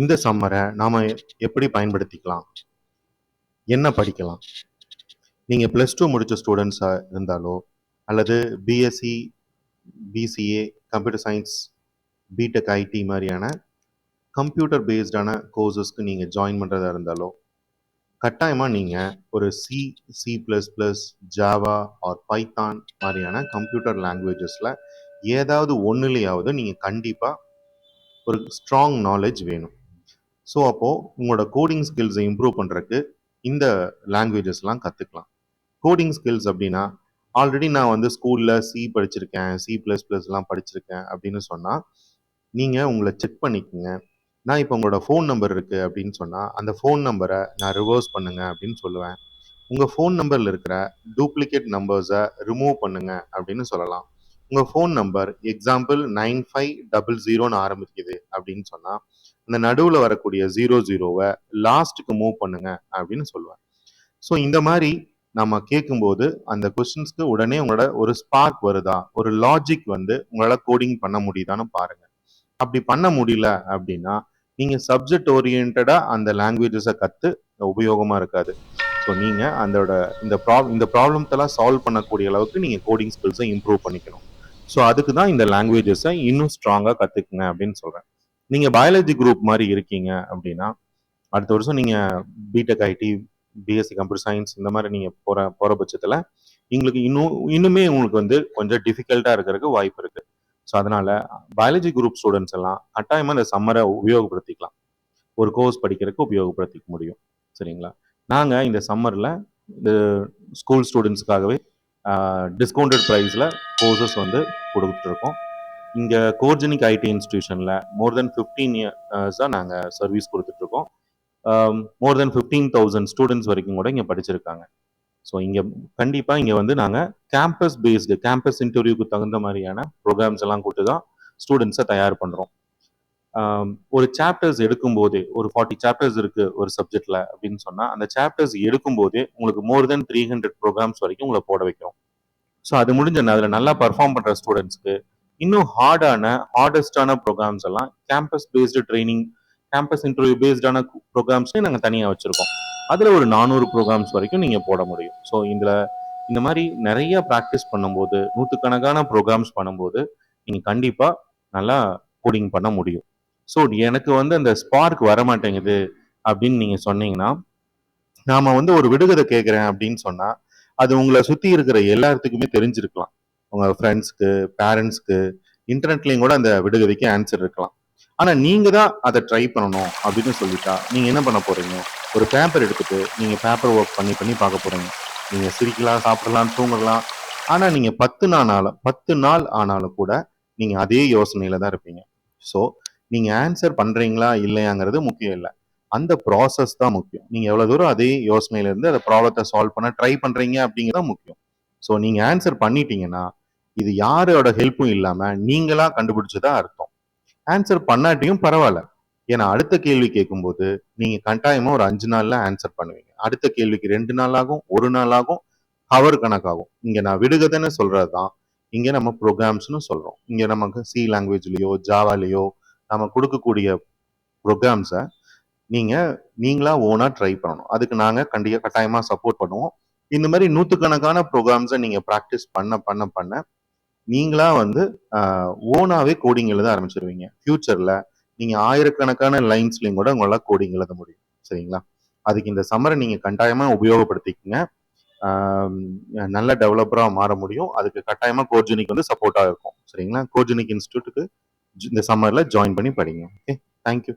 இந்த சம்மரை நாம எப்படி பயன்படுத்திக்கலாம், என்ன படிக்கலாம்? நீங்க +2 முடிச்ச ஸ்டூடெண்ட்ஸா இருந்தாலோ அல்லது BSc, BCA, computer science, BTech, IT மாதிரியான கம்ப்யூட்டர் பேஸ்டான கோர்சஸ்க்கு நீங்க ஜாயின் பண்றதா இருந்தாலோ கட்டாயமா நீங்க ஒரு சி++, ஜாவா ஆர் பைத்தான் மாதிரியான கம்ப்யூட்டர் லாங்குவேஜஸ்ல ஏதாவது ஒன்றுலையாவது நீங்க கண்டிப்பா ஒரு ஸ்ட்ராங் நாலேஜ் வேணும். ஸோ அப்போ உங்களோட கோடிங் ஸ்கில்ஸை இம்ப்ரூவ் பண்றதுக்கு இந்த லாங்குவேஜஸ்லாம் கத்துக்கலாம். கோடிங் ஸ்கில்ஸ் அப்படின்னா ஆல்ரெடி நான் வந்து ஸ்கூல்ல சி படிச்சிருக்கேன், சி++லாம் படிச்சிருக்கேன் அப்படின்னு சொன்னா நீங்க உங்களை செக் பண்ணிக்கோங்க. நான் இப்போ உங்களோட ஃபோன் நம்பர் இருக்கு அப்படின்னு சொன்னா அந்த ஃபோன் நம்பரை நான் ரிவர்ஸ் பண்ணுங்க அப்படின்னு சொல்லுவேன். உங்க ஃபோன் நம்பர்ல இருக்கிற டூப்ளிகேட் நம்பர்ஸை ரிமூவ் பண்ணுங்க அப்படின்னு சொல்லலாம். உங்க ஃபோன் நம்பர் எக்ஸாம்பிள் 9500 ஆரம்பிக்குது அப்படின்னு சொன்னா அந்த நடுவில் வரக்கூடிய 00வை லாஸ்ட்டுக்கு மூவ் பண்ணுங்க அப்படின்னு சொல்லுவேன். ஸோ இந்த மாதிரி நம்ம கேட்கும்போது அந்த கொஸ்டின்ஸ்க்கு உடனே உங்களோட ஒரு ஸ்பார்க் வருதா, ஒரு லாஜிக் வந்து உங்களால் கோடிங் பண்ண முடியுதான்னு பாருங்க. அப்படி பண்ண முடியல அப்படின்னா நீங்க சப்ஜெக்ட் ஓரியன்டா அந்த லாங்குவேஜஸை கற்று உபயோகமா இருக்காது. ஸோ நீங்க இந்த ப்ராப்ளம்ஸ் எல்லாம் சால்வ் பண்ணக்கூடிய அளவுக்கு நீங்க கோடிங் ஸ்கில்ஸை இம்ப்ரூவ் பண்ணிக்கணும். ஸோ அதுக்கு தான் இந்த லாங்குவேஜஸை இன்னும் ஸ்ட்ராங்காக கற்றுக்குங்க அப்படின்னு சொல்றேன். நீங்க பயாலஜி குரூப் மாதிரி இருக்கீங்க அப்படின்னா அடுத்த வருஷம் நீங்க BTech IT, BSc computer science இந்த மாதிரி நீங்க போற பட்சத்துல உங்களுக்கு இன்னுமே உங்களுக்கு வந்து கொஞ்சம் டிஃபிகல்ட்டா இருக்கிறதுக்கு வாய்ப்பு இருக்கு. ஸோ அதனால பயாலஜி குரூப் ஸ்டூடெண்ட்ஸ் எல்லாம் கட்டாயமா இந்த சம்மரை உபயோகப்படுத்திக்கலாம். ஒரு கோர்ஸ் படிக்கிறதுக்கு உபயோகப்படுத்திக்க முடியும். சரிங்களா? நாங்க இந்த சம்மர்ல இந்த ஸ்கூல் ஸ்டூடெண்ட்ஸ்க்காகவே டிஸ்கவுண்டட் ப்ரைஸ்ல கோர்சஸ் வந்து கொடுத்துட்டு இருக்கோம். இங்க கோர்ஜெனிக் ஐடி இன்ஸ்டிடியூஷன்ல மோர் தென் 15 இயர்ஸா நாங்க சர்வீஸ் கொடுத்துட்டு இருக்கோம். மோர் தென் 15,000 ஸ்டூடெண்ட்ஸ் வரைக்கும் கூட இங்க படிச்சிருக்காங்க. ஸோ இங்க கண்டிப்பா இங்க வந்து நாங்க கேம்பஸ் இன்டர்வியூக்கு தகுந்த மாதிரியான ப்ரோக்ராம்ஸ் எல்லாம் கொடுத்து தான் ஸ்டூடெண்ட்ஸை தயார் பண்றோம். ஒரு சாப்டர்ஸ் எடுக்கும்போதே ஒரு 40 சாப்டர்ஸ் இருக்கு ஒரு சப்ஜெக்ட்ல அப்படின்னு சொன்னா அந்த சாப்டர்ஸ் எடுக்கும்போதே உங்களுக்கு மோர் தென் 300 ப்ரோக்ராம்ஸ் வரைக்கும் உங்களை போட வைக்கிறோம். ஸோ அது முடிஞ்ச அதில் நல்லா பர்ஃபார்ம் பண்ற ஸ்டூடெண்ட்ஸ்க்கு இன்னும் ஹார்டஸ்டான ப்ரோக்ராம்ஸ் எல்லாம் campus based training, campus interview பேஸ்டான ப்ரோக்ராம்ஸே நாங்கள் தனியாக வச்சிருக்கோம். அதில் ஒரு 400 ப்ரோக்ராம்ஸ் வரைக்கும் நீங்கள் போட முடியும். ஸோ இந்த மாதிரி நிறைய ப்ராக்டிஸ் பண்ணும்போது, நூற்றுக்கணக்கான ப்ரோக்ராம்ஸ் பண்ணும்போது நீங்கள் கண்டிப்பாக நல்லா கோடிங் பண்ண முடியும். ஸோ எனக்கு வந்து அந்த ஸ்பார்க் வர மாட்டேங்குது அப்படின்னு நீங்கள் சொன்னீங்கன்னா, நாம வந்து ஒரு விடுகதை கேட்குறேன் அப்படின்னு சொன்னா அது உங்களை சுற்றி இருக்கிற எல்லாத்துக்குமே தெரிஞ்சிருக்கலாம். உங்க ஃப்ரெண்ட்ஸ்க்கு, பேரண்ட்ஸ்க்கு, இன்டர்நெட்லேயும் கூட அந்த விடுகதைக்கு ஆன்சர் இருக்கலாம். ஆனால் நீங்கள் தான் அதை ட்ரை பண்ணணும் அப்படின்னு சொல்லிட்டா நீங்கள் என்ன பண்ண போறீங்க? ஒரு பேப்பர் எடுத்துட்டு நீங்கள் பேப்பர் ஒர்க் பண்ணி பண்ணி பார்க்க போறீங்க. நீங்கள் சிரிக்கலாம், சாப்பிடலாம், தூங்கலாம். ஆனால் நீங்கள் 10 நாள் ஆனாலும் கூட நீங்கள் அதே யோசனையில தான் இருப்பீங்க. ஸோ நீங்கள் ஆன்சர் பண்ணுறீங்களா இல்லையாங்கிறது முக்கியம் இல்லை. அந்த ப்ராசஸ் தான் முக்கியம். நீங்க எவ்வளவு தூரம் அதே யோசனையில இருந்து அந்த ப்ராப்ளத்தை சால்வ் பண்ண ட்ரை பண்றீங்க அப்படிங்கிறது முக்கியம். ஸோ நீங்க ஆன்சர் பண்ணிட்டீங்கன்னா இது யாரோட ஹெல்ப்பும் இல்லாம நீங்களா கண்டுபிடிச்சதா அர்த்தம். ஆன்சர் பண்ணாட்டியும் பரவாயில்ல. ஏன்னா அடுத்த கேள்வி கேட்கும்போது நீங்க கட்டாயமா ஒரு 5 நாள்ல ஆன்சர் பண்ணுவீங்க. அடுத்த கேள்விக்கு 2 நாள் ஆகும், 1 நாள் ஆகும், ஹவர் கணக்காகும். இங்க நான் விடுகதைன்னு சொல்றதுதான் இங்க நம்ம ப்ரோக்ராம்ஸ்னு சொல்றோம். இங்க நமக்கு சி லாங்குவேஜ்லயோ ஜாவாலேயோ நம்ம கொடுக்கக்கூடிய ப்ரோக்ராம்ஸை நீங்களா ஓனா ட்ரை பண்ணணும். அதுக்கு நாங்க கட்டாயமா சப்போர்ட் பண்ணுவோம். இந்த மாதிரி நூற்றுக்கணக்கான ப்ரோக்ராம்ஸை நீங்க ப்ராக்டிஸ் பண்ண பண்ண பண்ண நீங்களா வந்து ஓனாவே கோடிங் எழுத ஆரம்பிச்சிருவீங்க. ஃபியூச்சர்ல நீங்க ஆயிரக்கணக்கான லைன்ஸ்லையும் கூட உங்களால கோடிங் எழுத முடியும். சரிங்களா? அதுக்கு இந்த சம்மரை நீங்க கட்டாயமா உபயோகப்படுத்திக்கங்க. நல்ல டெவலப்பரா மாற முடியும். அதுக்கு கட்டாயமா கோர்ஜெனிக் வந்து சப்போர்ட்டா இருக்கும். சரிங்களா? கோர்ஜெனிக் இன்ஸ்டியூட்டுக்கு இந்த சம்மர்ல ஜாயின் பண்ணி படிங்க. Okay, thank you.